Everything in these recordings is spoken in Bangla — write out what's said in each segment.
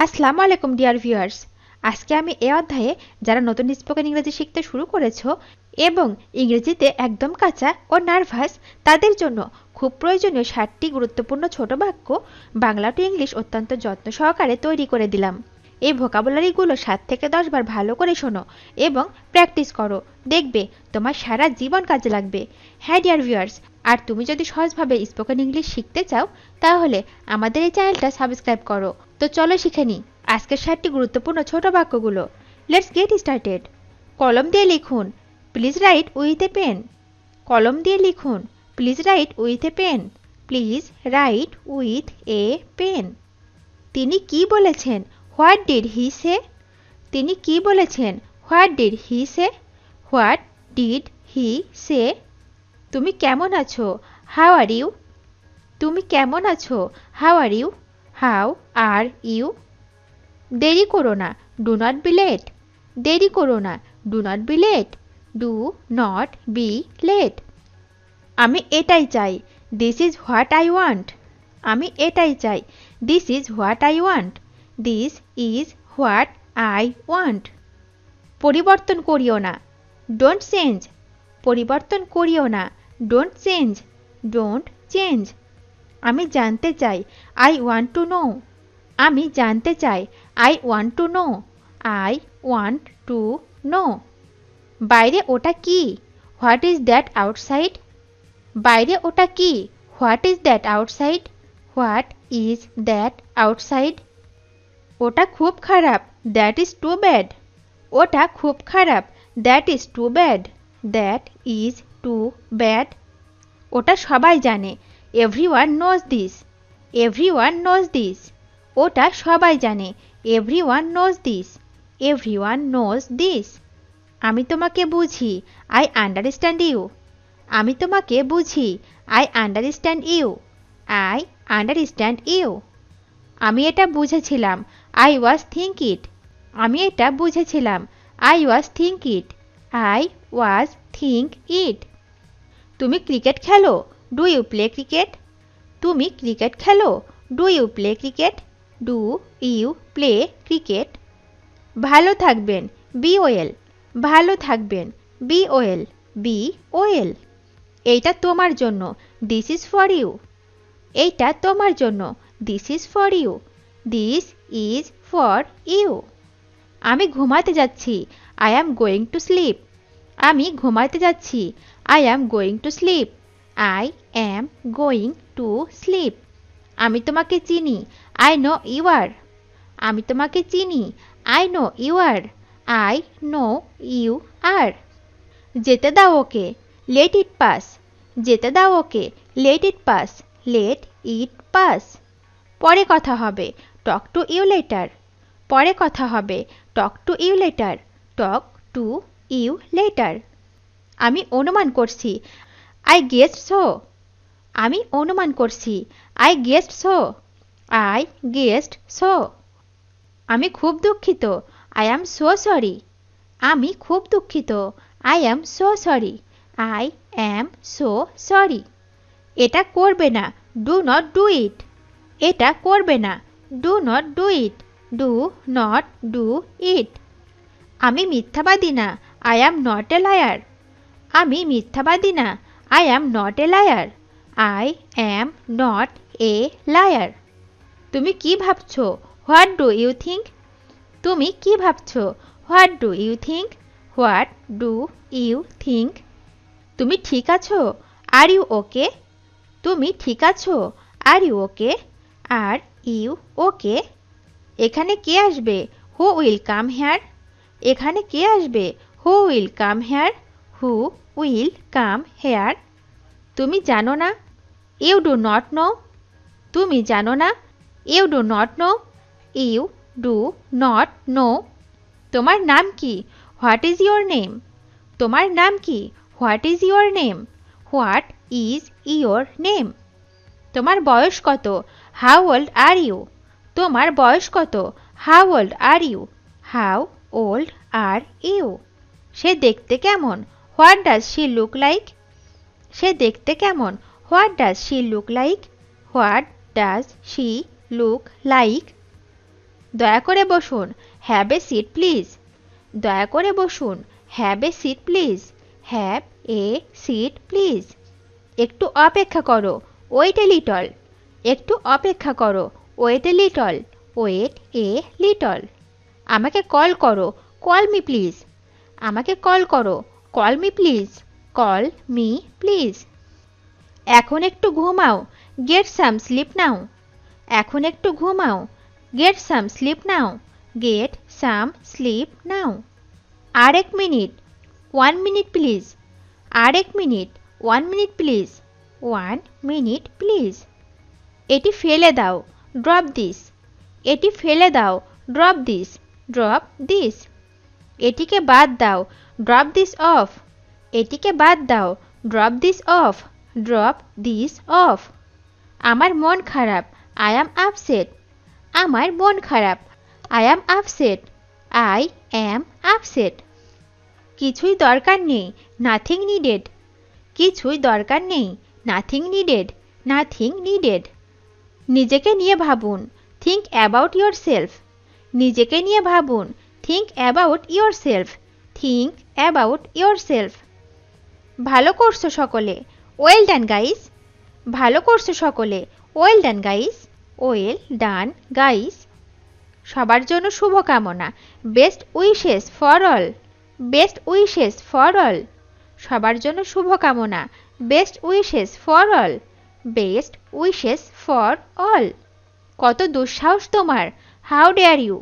আসসালামু আলাইকুম ডিয়ার ভিউয়ার্স। আজকে আমি এই অধ্যায়ে যারা নতুন স্পোকেন ইংরেজি শিখতে শুরু করেছো এবং ইংরেজিতে একদম কাঁচা ও নার্ভাস তাদের জন্য খুব প্রয়োজনীয় 60টি গুরুত্বপূর্ণ ছোট বাক্য বাংলা টু ইংলিশ অত্যন্ত যত্ন সহকারে তৈরি করে দিলাম। এই ভোকাবুলারিগুলো 7 থেকে 10 বার ভালো করে শোনো এবং প্র্যাকটিস করো, দেখবে তোমার সারা জীবন কাজে লাগবে। হ্যাঁ ডিয়ার ভিউয়ার্স, আর তুমি যদি সহজভাবে স্পোকেন ইংলিশ শিখতে চাও তাহলে আমাদের এই চ্যানেলটা সাবস্ক্রাইব করো। তো চলো শিখে নিই আজকের 7টি গুরুত্বপূর্ণ ছোট বাক্যগুলো। Let's get started. কলম দিয়ে লিখুন, please write with a pen. কলম দিয়ে লিখুন, please write with a pen. Please write with a pen. তিনি কি বলেছেন? What did he say? তিনি কি বলেছেন? What did he say? What did he say? তুমি কেমন আছো? How are you? তুমি কেমন আছো? How are you? How are you? দেরি করো না, ডু নট বি লেট। দেরি করো না, do not be late. Do not be late. আমি এটাই চাই, this is what I want. আমি এটাই চাই, this is what I want. This is what I want. পরিবর্তন করিও না, ডোন্ট চেঞ্জ। পরিবর্তন করিও না, ডোন্ট চেঞ্জ। Don't change. আমি জানতে চাই, আই ওয়ান্ট টু নো। আমি জানতে চাই, I want to know. I want to know. বাইরে ওটা কি? What is that outside? বাইরে ওটা কি? What is that outside? What is that outside? ওটা খুব খারাপ, দ্যাট ইজ টু ব্যাড। ওটা খুব খারাপ, that is too bad. That is too bad. ওটা সবাই জানে, everyone knows this. Everyone knows this. ওটা সবাই জানে, everyone knows this. Everyone knows this. আমি তোমাকে বুঝি, আই আন্ডারস্ট্যান্ড ইউ। আমি তোমাকে বুঝি, I understand you. I understand you. আমি এটা বুঝেছিলাম, আই ওয়াজ থিঙ্ক ইট। আমি এটা বুঝেছিলাম, I was think it. I was think it. তুমি ক্রিকেট খেলো, ডু ইউ প্লে ক্রিকেট? তুমি ক্রিকেট খেলো, do you play cricket? Do you play cricket? ভালো থাকবেন, বি ওয়েল। ভালো থাকবেন, বি ওয়েল। B well. এইটা তোমার জন্য, দিস ইজ ফর ইউ। এইটা তোমার জন্য, this is for you. This is for you. আমি ঘুমাতে যাচ্ছি, I am going to sleep. আমি ঘুমাতে যাচ্ছি, I am going to sleep. I am going to sleep. আমি তোমাকে চিনি, আই নো ইউ আর। আমি তোমাকে চিনি, I know you are. I know you are. যেতে দাও ওকে, লেট ইট পাস। যেতে দাও ওকে, let it pass. Let it pass. পরে কথা হবে, টক টু ইউ লেটার। পরে কথা হবে, talk to you later. Talk to you later. আমি অনুমান করছি, আই গেসড সো। আমি অনুমান করছি, I guessed so. I guessed so. আমি খুব দুঃখিত, আই অ্যাম সো সরি। আমি খুব দুঃখিত, I am so sorry. I am so sorry. এটা করবে না, ডু নট ডু ইট। এটা করবে না, do not do it. Do not do it. আমি মিথ্যাবাদী না, I am not a liar. আমি মিথ্যাবাদী না, I am not a liar. I am not a liar. তুমি কি ভাবছো? What do you think? তুমি কি ভাবছো? What do you think? What do you think? তুমি ঠিক আছো? Are you okay? তুমি ঠিক আছো? Are you okay? Are you okay? এখানে কে আসবে? Who will come here? এখানে কে আসবে? Who will come here? Who will come here? তুমি জানো না? You do not know. তুমি জানো না? You do not know. You do not know. তোমার নাম কি? What is your name? তোমার নাম কি? What is your name? What is your name? তোমার বয়স কত? How old are you? তোমার বয়স কত? How old are you? How old are you? সে দেখতে কেমন? What does she look like? সে দেখতে কেমন? What does she look like? What does she look like? দয়া করে বসুন, হ্যাভ এ সিট প্লিজ। দয়া করে বসুন, have a seat please. Have a seat please. একটু অপেক্ষা করো, ওয়েট এ লিটল। একটু অপেক্ষা করো, wait a little. Wait a little. আমাকে কল করো, কল মি প্লিজ। আমাকে কল করো, call me please. Call me please. এখন একটু ঘুমাও, গেট সাম স্লিপ নাও। এখন একটু ঘুমাও, get some sleep now. Get some sleep now. আর এক মিনিট, 1 মিনিট প্লিজ। আর এক minute, 1 minute please. 1 minute please. এটি ফেলে দাও, ড্রপ দিস। এটি ফেলে দাও, ড্রপ দিস। Drop this. এটিকে বাদ দাও, ড্রপ দিস অফ। এটিকে বাদ দাও, drop this of. Drop this of. আমার মন খারাপ, আই অ্যাম আপসেট। আমার মন খারাপ, I am upset. I am upset. কিছুই দরকার নেই, নাথিং নিডেড। কিছুই দরকার নেই, নাথিং নিডেড। Nothing needed. নিজেকে নিয়ে ভাবুন, থিঙ্ক অ্যাবাউট ইয়োর সেলফ। নিজেকে নিয়ে ভাবুন, think about yourself. Think about yourself. ভালো করছো সকলে, ওয়েল ডান গাইস। ভালো করছো সকলে, well done guys. Well done guys. সবার জন্য শুভকামনা, best wishes for all. Best wishes for all. সবার জন্য শুভকামনা, best wishes for all. Best wishes for all. কত দুঃসাহস তোমার, হাউ ডেয়ার ইউ।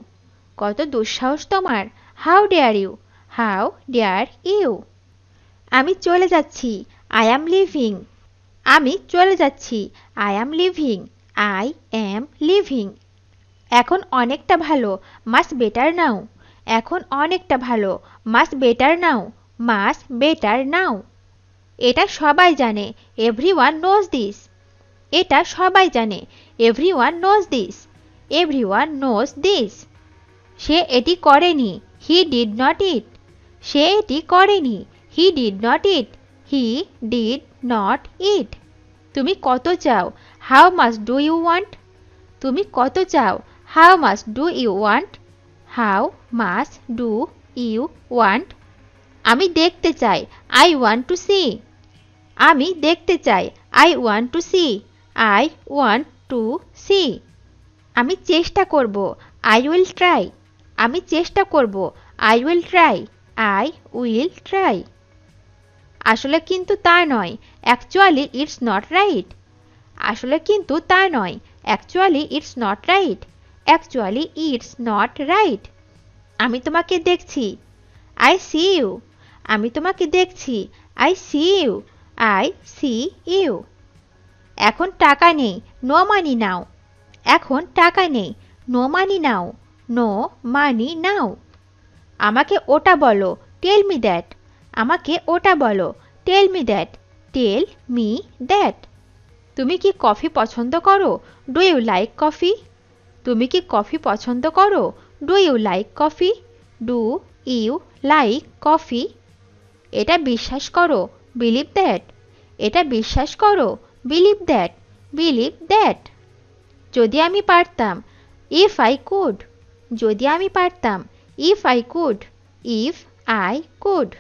কত দুঃসাহস তোমার, how dare you. How dare you. আমি চলে যাচ্ছি, আই অ্যাম লিভিং। আমি চলে যাচ্ছি, I am living. I am living. এখন অনেকটা ভালো, মাস বেটার নাও। এখন অনেকটা ভালো, মাস বেটার নাও। মাস বেটার নাও। এটা সবাই জানে, এভরিওয়ান নোজ দিস। এটা সবাই জানে, everyone knows this. Everyone knows this. সে এটি করেনি, হি ডিড নট ইট। সে এটি করেনি, he did not it. He did not it. তুমি কত চাও, how much do you want. তুমি কত চাও, how much do you want. How much do you want. আমি দেখতে চাই, আই ওয়ান্ট টু সি। আমি দেখতে চাই, I want to see. I want to see. আমি চেষ্টা করব, আই উইল ট্রাই। আমি চেষ্টা করব, I will try. I will try. আসলে কিন্তু তা নয়, অ্যাকচুয়ালি ইটস নট রাইট। আসলে কিন্তু তা নয়, actually it's not right. Actually it's not right. আমি তোমাকে দেখছি, আই সি ইউ। আমি তোমাকে দেখছি, I see you. I see you. এখন টাকা নেই, নো মানি নাও। এখন টাকা নেই, নো মানি নাও। নো মানি নাও। আমাকে ওটা বলো, টেল মি দ্যাট। আমাকে ওটা বলো, tell me that. Tell me that. তুমি কি কফি পছন্দ করো, ডু ইউ লাইক কফি। তুমি কি কফি পছন্দ করো, do you like coffee. Do you like coffee. এটা বিশ্বাস করো, বিলিভ দ্যাট। এটা বিশ্বাস করো, বিলিভ দ্যাট। Believe that. যদি আমি পারতাম, ইফ আই কুড। যদি আমি পারতাম, if I could. If I could.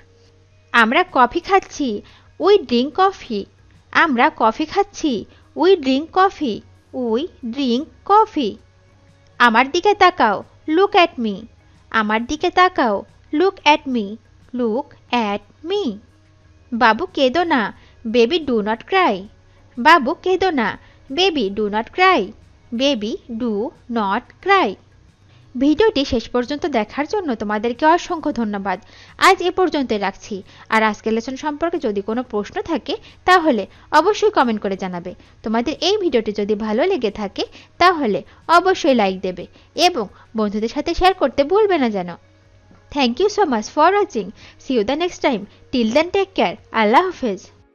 আমরা কফি খাচ্ছি, উই ড্রিঙ্ক কফি। আমরা কফি খাচ্ছি, we drink coffee. We drink coffee. আমার দিকে তাকাও, লুক অ্যাট মি। আমার দিকে তাকাও, look at me. Look at me. বাবু কেঁদো না, বেবি ডু নট ক্রাই। বাবু কেঁদো না, baby do not Cry. Baby do not Cry. ভিডিওটি শেষ পর্যন্ত দেখার জন্য তোমাদেরকে অসংখ্য ধন্যবাদ। আজ এ পর্যন্ত রাখছি। আর আজকের লেসন সম্পর্কে যদি কোনো প্রশ্ন থাকে তাহলে অবশ্যই কমেন্ট করে জানাবে। তোমাদের এই ভিডিওটি যদি ভালো লেগে থাকে তাহলে অবশ্যই লাইক দেবে এবং বন্ধুদের সাথে শেয়ার করতে ভুলবে না যেন। Thank you so much for watching. See you the next time. Till then take care. আল্লাহ হাফেজ।